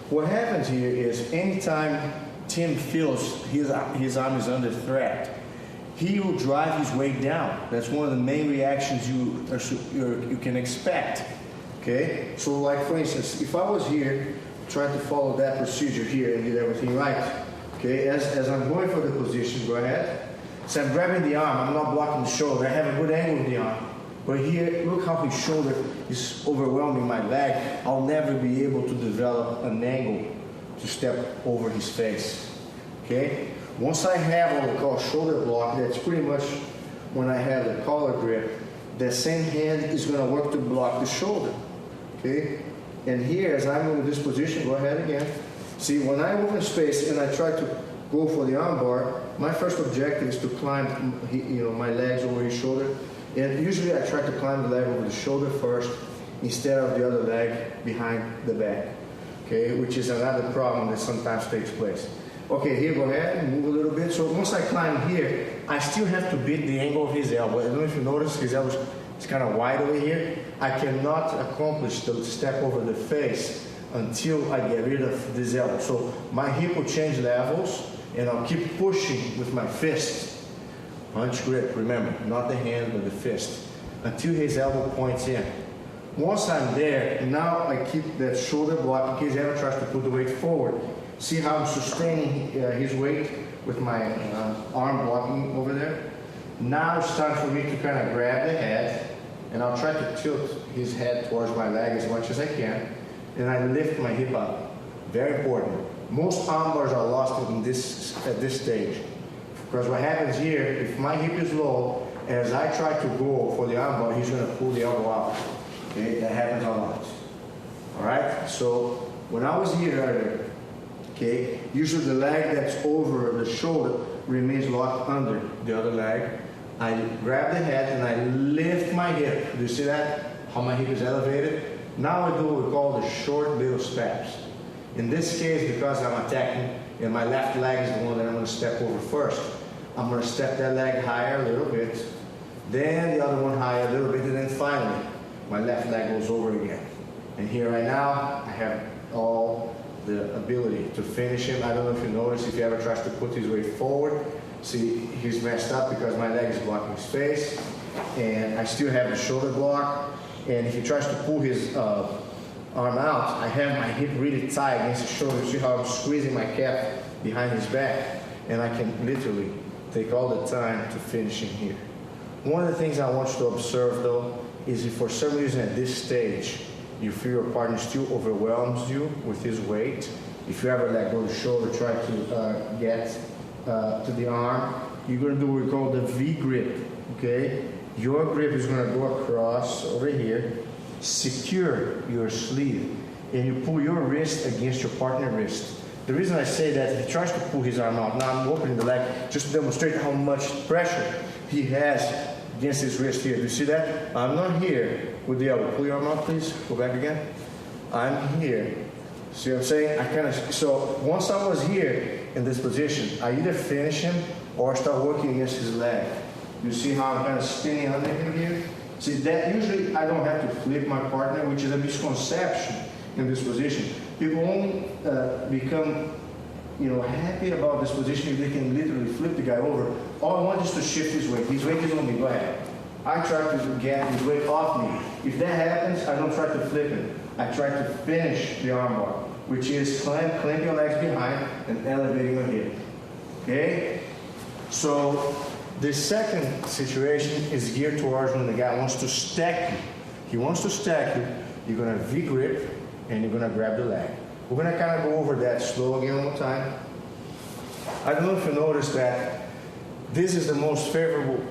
What happens here is anytime Tim feels his arm is under threat, he will drive his weight down. That's one of the main reactions you can expect, okay? So like for instance, if I was here, trying to follow that procedure here and get everything right, okay? As I'm going for the position, go ahead. So I'm grabbing the arm, I'm not blocking the shoulder, I have a good angle with the arm. But here, look how his shoulder is overwhelming my leg. I'll never be able to develop an angle to step over his face, okay? Once I have what we call shoulder block, that's pretty much when I have the collar grip, that same hand is going to work to block the shoulder, okay? And here, as I move in this position, go ahead again. See, when I move in space and I try to go for the armbar, my first objective is to climb, my legs over his shoulder. And usually I try to climb the leg over the shoulder first instead of the other leg behind the back, okay, which is another problem that sometimes takes place. Okay, here, go ahead and move a little bit. So once I climb here, I still have to beat the angle of his elbow. I don't know if you notice, his elbow is kind of wide over here. I cannot accomplish the step over the face until I get rid of this elbow. So my hip will change levels, and I'll keep pushing with my fist. Punch grip, remember, not the hand, but the fist, until his elbow points in. Once I'm there, now I keep that shoulder block in case he ever tries to put the weight forward. See how I'm sustaining his weight with my arm blocking over there? Now it's time for me to kind of grab the head, and I'll try to tilt his head towards my leg as much as I can, and I lift my hip up. Very important. Most arm bars are lost at this stage. Because what happens here, if my hip is low, as I try to go for the armbar, he's going to pull the elbow out. Okay, that happens a lot. All right, so when I was here earlier, okay, usually the leg that's over the shoulder remains locked under the other leg. I grab the head and I lift my hip. Do you see that? How my hip is elevated? Now I do what we call the short little steps. In this case, because I'm attacking, and my left leg is the one that I'm going to step over first, I'm going to step that leg higher a little bit, then the other one higher a little bit, and then finally, my left leg goes over again. And here right now, I have all the ability to finish him. I don't know if you notice, if he ever tries to put his weight forward, see, he's messed up because my leg is blocking his face, and I still have the shoulder block, and if he tries to pull his arm out, I have my hip really tight against his shoulder. See how I'm squeezing my calf behind his back, and I can literally take all the time to finish him here. One of the things I want you to observe though is if for some reason at this stage you feel your partner still overwhelms you with his weight, if you ever let go of the shoulder, try to get to the arm, you're going to do what we call the V grip, okay? Your grip is going to go across over here, secure your sleeve, and you pull your wrist against your partner's wrist. The reason I say that, if he tries to pull his arm out, now I'm opening the leg just to demonstrate how much pressure he has against his wrist here. Do you see that? I'm not here with the elbow. Pull your arm out, please. Go back again. I'm here. See what I'm saying? So once I was here in this position, I either finish him or start working against his leg. You see how I'm kind of spinning under him here? See, that usually I don't have to flip my partner, which is a misconception in this position. People only become, happy about this position if they can literally flip the guy over. All I want is to shift his weight. His weight is on me. Go ahead. I try to get his weight off me. If that happens, I don't try to flip him. I try to finish the armbar, which is clamping your legs behind and elevating your hip. Okay? So the second situation is geared towards when the guy wants to stack you. He wants to stack you. You're going to V-grip, and you're going to grab the leg. We're gonna kind of go over that slow again one more time. I don't know if you noticed that this is the most favorable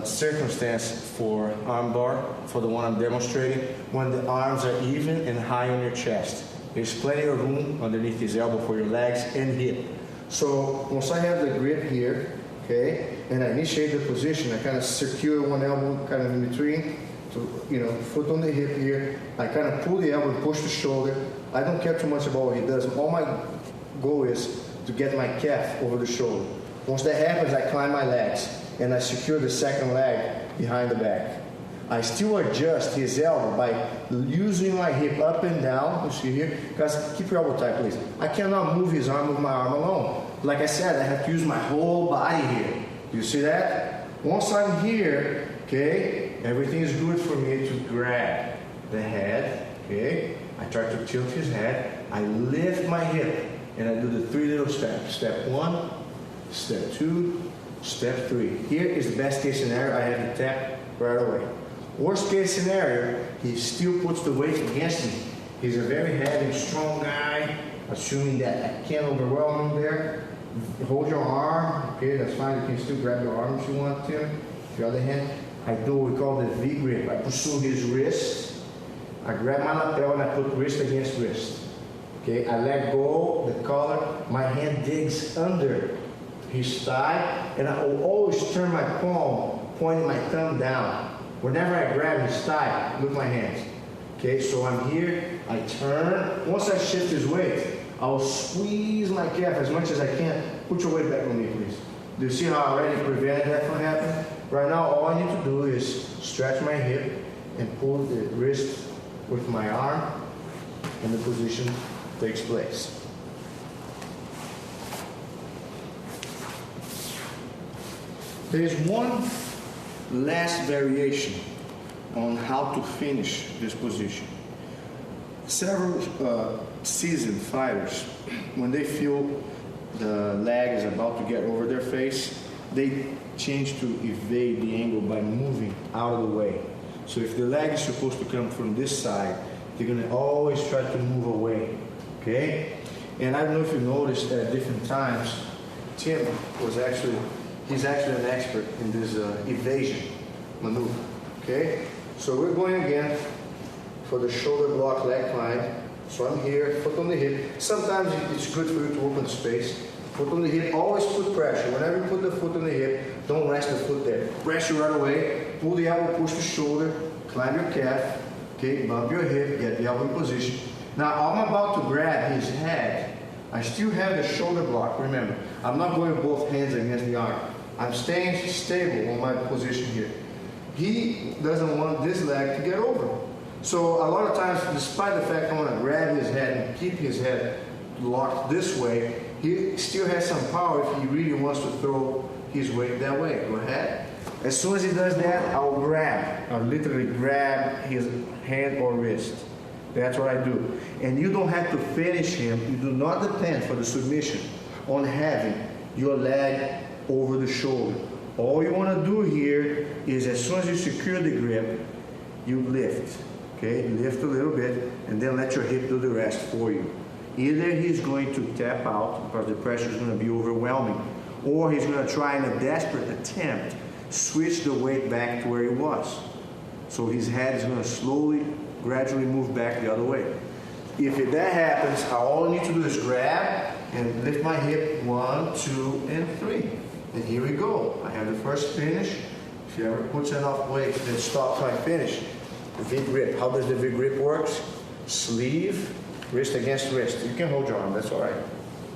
circumstance for arm bar, for the one I'm demonstrating, when the arms are even and high on your chest. There's plenty of room underneath his elbow for your legs and hip. So once I have the grip here, okay, and I initiate the position, I kind of secure one elbow kind of in between, to, you know, foot on the hip here. I kind of pull the elbow and push the shoulder. I don't care too much about what he does. All my goal is to get my calf over the shoulder. Once that happens, I climb my legs and I secure the second leg behind the back. I still adjust his elbow by using my hip up and down. You see here? Guys, keep your elbow tight, please. I cannot move his arm with my arm alone. Like I said, I have to use my whole body here. You see that? Once I'm here, okay, everything is good for me to grab the head, okay? I try to tilt his head. I lift my hip and I do the 3 little steps. Step 1, step 2, step 3. Here is the best case scenario. I have to tap right away. Worst case scenario, he still puts the weight against me. He's a very heavy, strong guy, assuming that I can't overwhelm him there. Hold your arm, okay, that's fine. You can still grab your arm if you want to. The other hand, I do what we call the V grip. I pursue his wrist. I grab my lapel and I put wrist against wrist. Okay, I let go the collar. My hand digs under his thigh, and I will always turn my palm, pointing my thumb down. Whenever I grab his thigh, look at my hands. Okay, so I'm here, I turn. Once I shift his weight, I'll squeeze my calf as much as I can. Put your weight back on me, please. Do you see how I already prevented that from happening? Right now, all I need to do is stretch my hip and pull the wrist with my arm, and the position takes place. There is one last variation on how to finish this position. Several seasoned fighters, when they feel the leg is about to get over their face, they change to evade the angle by moving out of the way. So if the leg is supposed to come from this side, they're going to always try to move away, okay? And I don't know if you noticed at different times, Tim he's actually an expert in this evasion maneuver, okay? So we're going again for the shoulder block leg climb. So I'm here, foot on the hip. Sometimes it's good for you to open space. Foot on the hip, always put pressure. Whenever you put the foot on the hip, don't rest the foot there. Pressure right away, pull the elbow, push the shoulder, climb your calf, okay, bump your hip, get the elbow in position. Now I'm about to grab his head. I still have the shoulder block, remember. I'm not going with both hands against the arm. I'm staying stable on my position here. He doesn't want this leg to get over. So a lot of times, despite the fact I want to grab his head and keep his head locked this way, he still has some power if he really wants to throw his weight that way. Go ahead. As soon as he does that, I'll literally grab his hand or wrist. That's what I do. And you don't have to finish him. You do not depend for the submission on having your leg over the shoulder. All you want to do here is, as soon as you secure the grip, you lift. Okay, lift a little bit, and then let your hip do the rest for you. Either he's going to tap out because the pressure is going to be overwhelming, or he's going to try in a desperate attempt switch the weight back to where he was. So his head is going to slowly, gradually move back the other way. If that happens, all I need to do is grab and lift my hip 1, 2, and 3. And here we go. I have the first finish. If he ever puts enough weight, then stops my finish. The V grip. How does the V grip work? Sleeve, wrist against wrist. You can hold your arm, that's all right.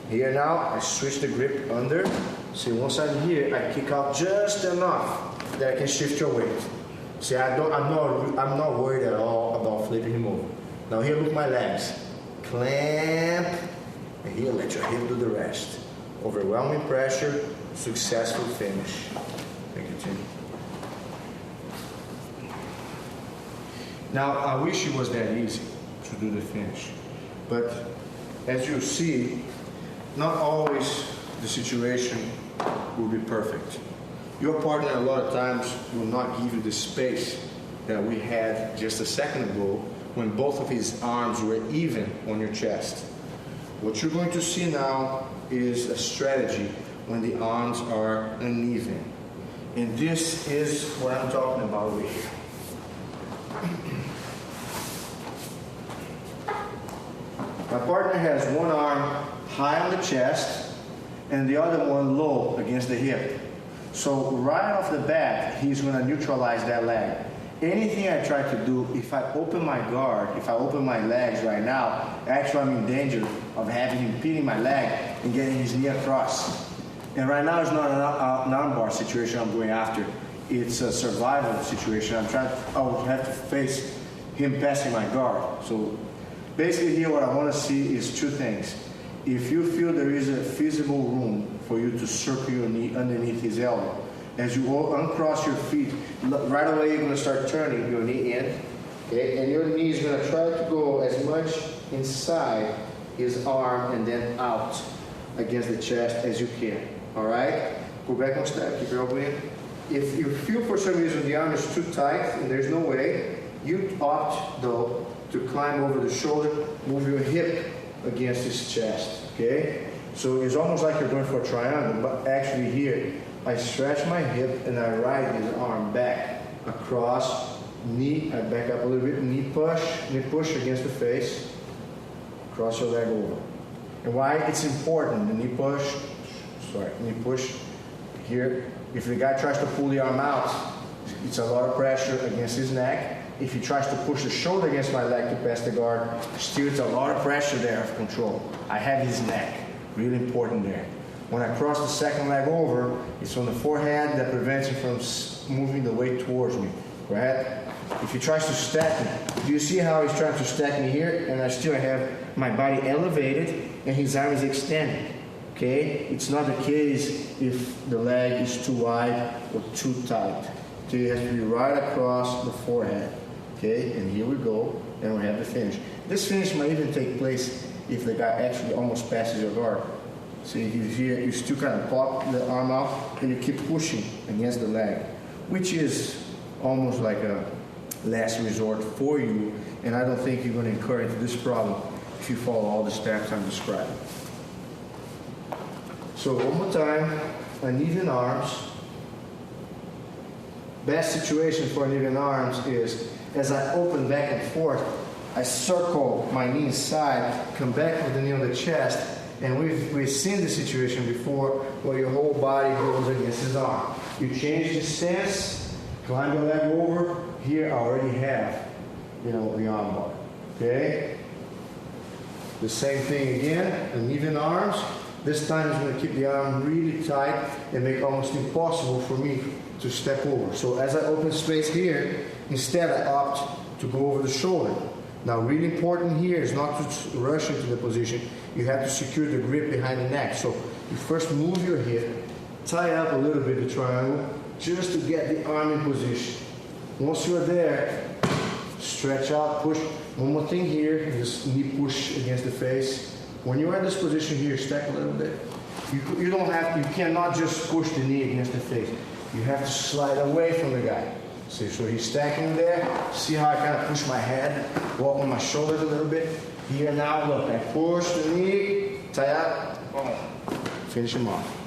Here now, I switch the grip under. See, once I'm here, I kick out just enough that I can shift your weight. See, I'm not worried at all about flipping him over. Now here, look my legs. Clamp, and here, let your hip do the rest. Overwhelming pressure, successful finish. Thank you, Tim. Now, I wish it was that easy to do the finish. But as you see, not always the situation will be perfect. Your partner a lot of times will not give you the space that we had just a second ago when both of his arms were even on your chest. What you're going to see now is a strategy when the arms are uneven. And this is what I'm talking about over here. My partner has one arm high on the chest and the other one low against the hip. So right off the bat, he's going to neutralize that leg. Anything I try to do, if I open my guard, if I open my legs right now, actually I'm in danger of having him pinning my leg and getting his knee across. And right now it's not an armbar situation I'm going after. It's a survival situation. I would have to face him passing my guard. So basically here what I want to see is two things. If you feel there is a feasible room for you to circle your knee underneath his elbow, as you uncross your feet, right away you're going to start turning your knee in, okay? And your knee is going to try to go as much inside his arm and then out against the chest as you can, all right? Go back one step, keep your elbow in. If you feel for some reason the arm is too tight and there's no way, you opt, though, to climb over the shoulder, move your hip against his chest, okay? So it's almost like you're going for a triangle, but actually here, I stretch my hip and I ride his arm back across, knee, I back up a little bit, knee push against the face, cross your leg over. And why it's important, the knee push here. If the guy tries to pull the arm out, it's a lot of pressure against his neck. If he tries to push the shoulder against my leg to pass the guard, still it's a lot of pressure there of control. I have his neck, really important there. When I cross the second leg over, it's on the forehead that prevents him from moving the weight towards me. Go ahead. If he tries to stack me, do you see how he's trying to stack me here? And I still have my body elevated and his arm is extended. Okay? It's not the case if the leg is too wide or too tight. So it has to be right across the forehead. Okay? And here we go. And we have the finish. This finish might even take place if the guy actually almost passes your guard. See, here you still kind of pop the arm out and you keep pushing against the leg, which is almost like a last resort for you, and I don't think you're going to incur into this problem if you follow all the steps I'm describing. So one more time, uneven arms. Best situation for uneven arms is as I open back and forth, I circle my knee inside, come back with the knee on the chest. And we've seen this situation before where your whole body goes against his arm. You change the stance, climb your leg over. Here I already have, the arm bar. Okay? The same thing again, uneven arms. This time it's going to keep the arm really tight and make it almost impossible for me to step over. So as I open space here, instead I opt to go over the shoulder. Now, really important here is not to rush into the position. You have to secure the grip behind the neck. So you first move your hip, tie up a little bit the triangle, just to get the arm in position. Once you're there, stretch out, push. One more thing here, just knee push against the face. When you're in this position here, stack a little bit. You cannot just push the knee against the face. You have to slide away from the guy. See, so he's stacking there. See how I kind of push my head, walk on my shoulders a little bit. Here now, look, I push the knee, tie up, boom, finish him off.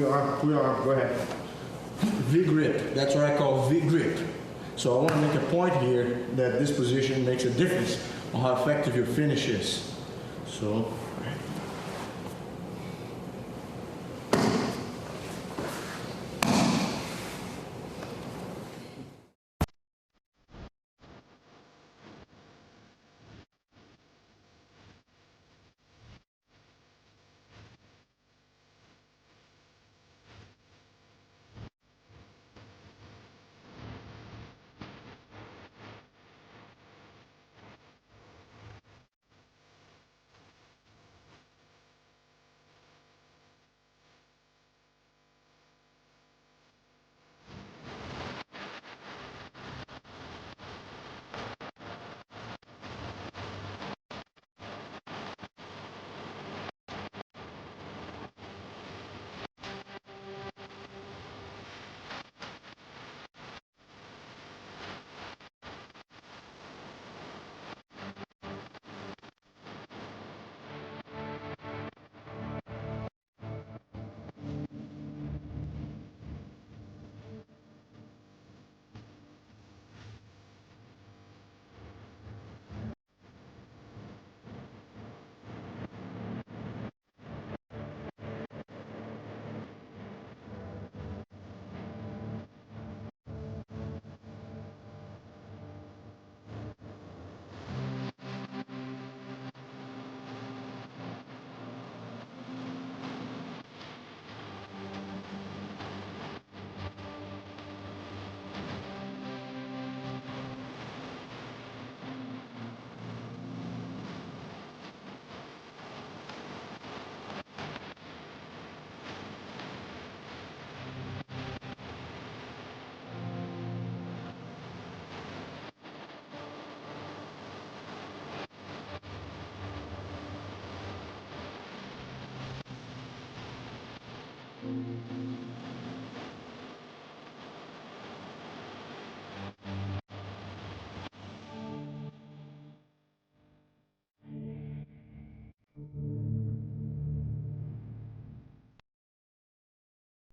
pull your arm, go ahead. V grip, that's what I call V grip. So I want to make a point here that this position makes a difference on how effective your finish is. So